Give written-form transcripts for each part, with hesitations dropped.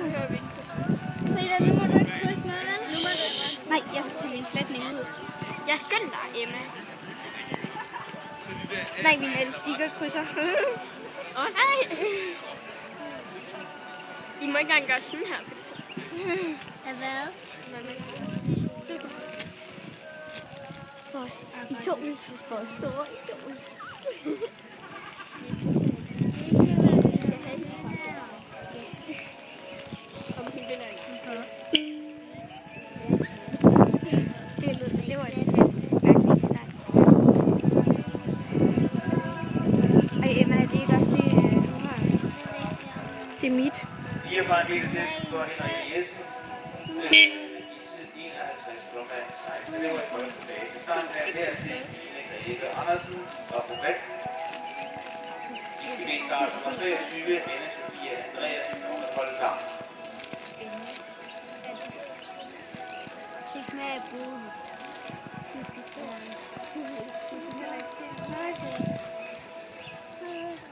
behøver vi ikke krydse. Frida, nu må du ikke krydse noget, vel? Nu må du. Nej, jeg skal tage min flætning ud. Jeg skynd dig, Emma. Nej, min elastikker krydser. Nej. I må ikke engang gøre sådan her, fordi så. Hvad? For idol. For store idol. Vi skal have sin samtale. Om hun vinder ikke. Det var et mærkeligt start. Ej, Emma, er det ikke også det, du har? Det er mit. 4 fra en del til for Henrik Jensen. Til 51 km. 16 elever i første fase. Starten er her til Jeppe Andersen og på Bæk. ICB start nummer 23, Anne Sofia Andreasen og holde klar. Ikke med at bruge.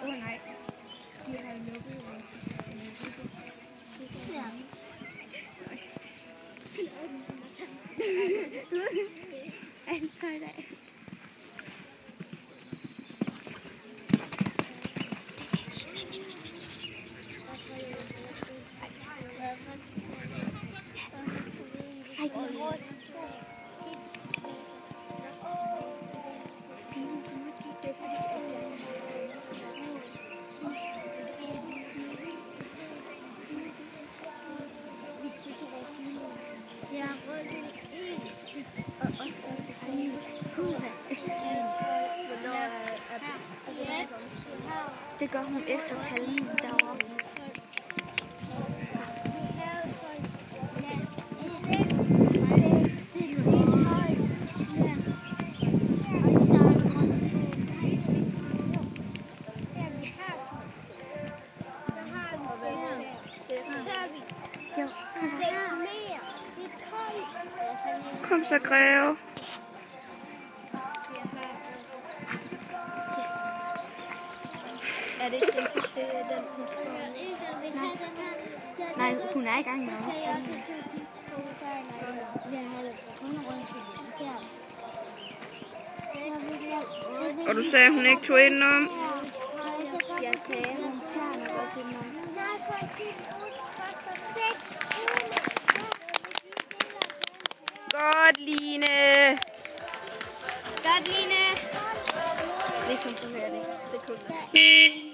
Åh nej. De har lukket. Ja. Han tager det af. Det gør hun efter palmen derovre. Kom så, Greve. Er det ikke den sidste, den står? Nej, hun er i gang med Og du sagde, at hun ikke tog indenom. Jeg sagde, at hun tager nok også indenom. Godt, Line. Godt, Line. Hvis hun kunne høre det. Det kunne hun.